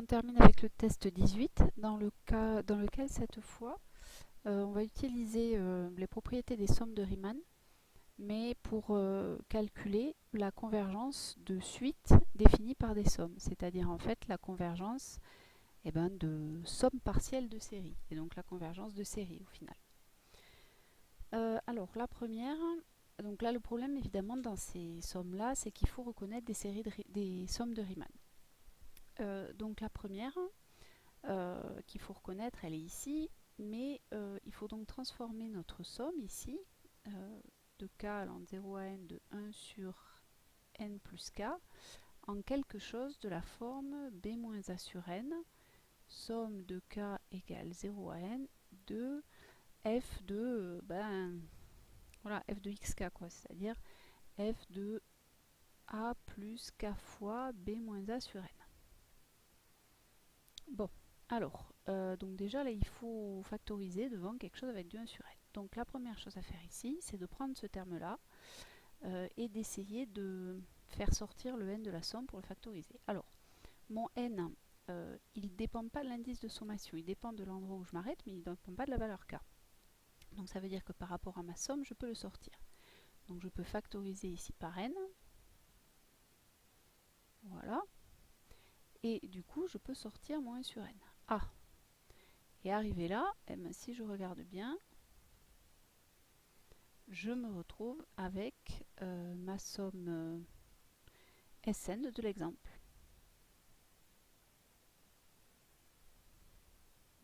on termine avec le test 18, dans lequel cette fois on va utiliser les propriétés des sommes de Riemann, mais pour calculer la convergence de suites définies par des sommes, c'est-à-dire en fait la convergence de sommes partielles de série, et donc la convergence de série au final. Alors la première, donc là le problème évidemment dans ces sommes-là, c'est qu'il faut reconnaître des sommes de Riemann. Donc la première qu'il faut reconnaître, elle est ici, mais il faut donc transformer notre somme ici de k allant de 0 à n de 1 sur n plus k en quelque chose de la forme b moins a sur n, somme de k égale 0 à n de f de voilà, f de xk, quoi, c'est-à-dire f de a plus k fois b moins a sur n. Bon, alors, donc déjà là il faut factoriser devant quelque chose avec du 1 sur n. Donc la première chose à faire ici, c'est de prendre ce terme-là et d'essayer de faire sortir le n de la somme pour le factoriser. Alors, mon n, il ne dépend pas de l'indice de sommation, il dépend de l'endroit où je m'arrête, mais il ne dépend pas de la valeur k. Donc ça veut dire que par rapport à ma somme, je peux le sortir. Donc je peux factoriser ici par n. Voilà. Et du coup, je peux sortir mon 1 sur n. Ah, et arrivé là, si je regarde bien, je me retrouve avec ma somme Sn de l'exemple.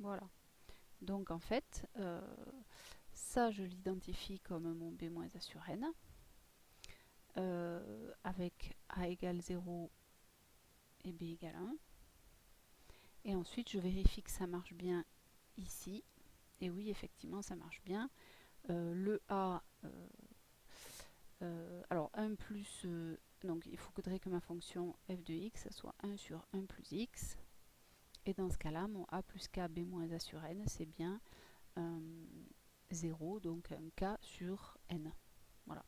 Voilà. Donc en fait, ça je l'identifie comme mon b moins a sur n, avec a égale 0 et b égale 1. Et ensuite je vérifie que ça marche bien ici. Et oui, effectivement, ça marche bien. Le a, alors 1 plus, donc il faudrait que ma fonction f de x soit 1 sur 1 plus x. Et dans ce cas-là, mon a plus k b moins a sur n, c'est bien 0, donc un k sur n. Voilà.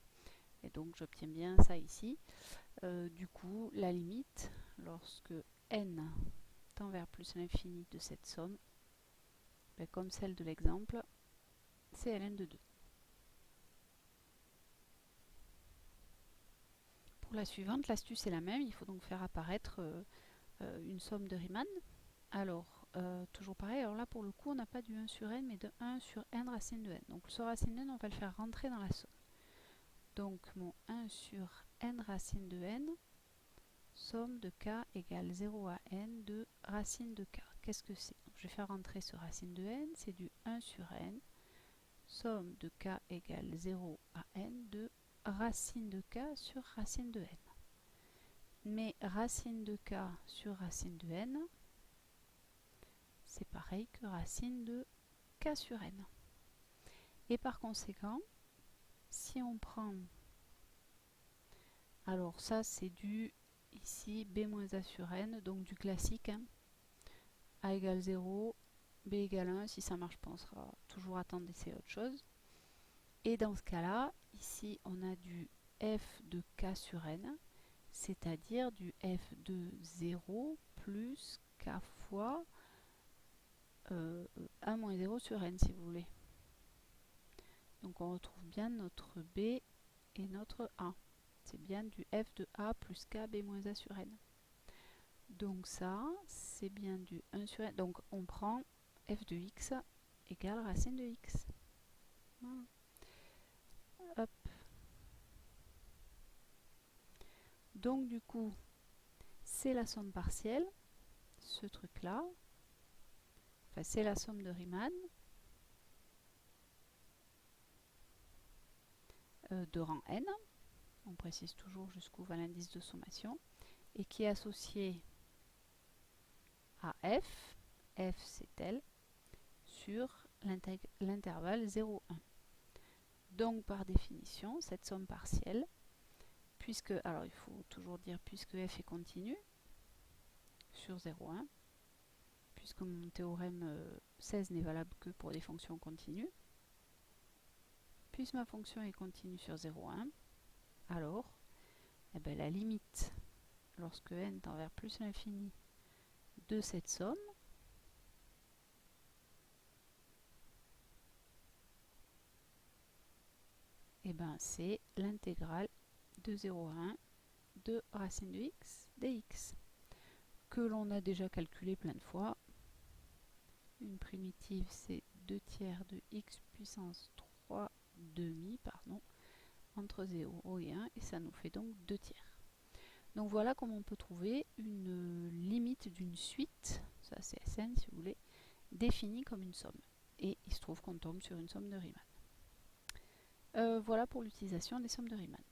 Et donc j'obtiens bien ça ici. Du coup, la limite, lorsque n tend vers plus l'infini de cette somme, comme celle de l'exemple, c'est ln de 2. Pour la suivante, l'astuce est la même, il faut donc faire apparaître une somme de Riemann. Alors, toujours pareil, alors là pour le coup on n'a pas du 1 sur n mais de 1 sur n racine de n. Donc ce racine de n on va le faire rentrer dans la somme. Donc mon 1 sur n racine de n, somme de k égale 0 à n de racine de k. Qu'est-ce que c'est? Je vais faire rentrer ce racine de n, c'est du 1 sur n, somme de k égale 0 à n de racine de k sur racine de n. Mais racine de k sur racine de n, c'est pareil que racine de k sur n. Et par conséquent, si on prend, alors ça c'est du, ici, b moins a sur n, donc du classique, hein, a égale 0, b égale 1, si ça marche pas on sera toujours attendre d'essayer autre chose. Et dans ce cas-là, ici on a du f de k sur n, c'est-à-dire du f de 0 plus k fois 1 moins 0 sur n si vous voulez. Donc on retrouve bien notre b et notre a. C'est bien du f de a plus k b moins a sur n. Donc ça, c'est bien du 1 sur n. Donc on prend f de x égale racine de x. Voilà. Hop. Donc du coup, c'est la somme partielle, ce truc-là. Enfin, c'est la somme de Riemann de rang n. On précise toujours jusqu'où va l'indice de sommation. Et qui est associé à f. F, c'est L, sur l'intervalle 0,1. Donc, par définition, cette somme partielle, puisque, alors il faut toujours dire puisque f est continu sur 0,1, puisque mon théorème 16 n'est valable que pour des fonctions continues, puisque ma fonction est continue sur 0,1, alors la limite, lorsque n tend vers plus l'infini de cette somme, et ben c'est l'intégrale de 0 à 1 de racine de x dx, que l'on a déjà calculé plein de fois. Une primitive, c'est 2 tiers de x puissance 3 demi, pardon, entre 0 et 1, et ça nous fait donc 2 tiers. Donc voilà comment on peut trouver une limite d'une suite, ça c'est Sn si vous voulez, définie comme une somme. Et il se trouve qu'on tombe sur une somme de Riemann. Voilà pour l'utilisation des sommes de Riemann.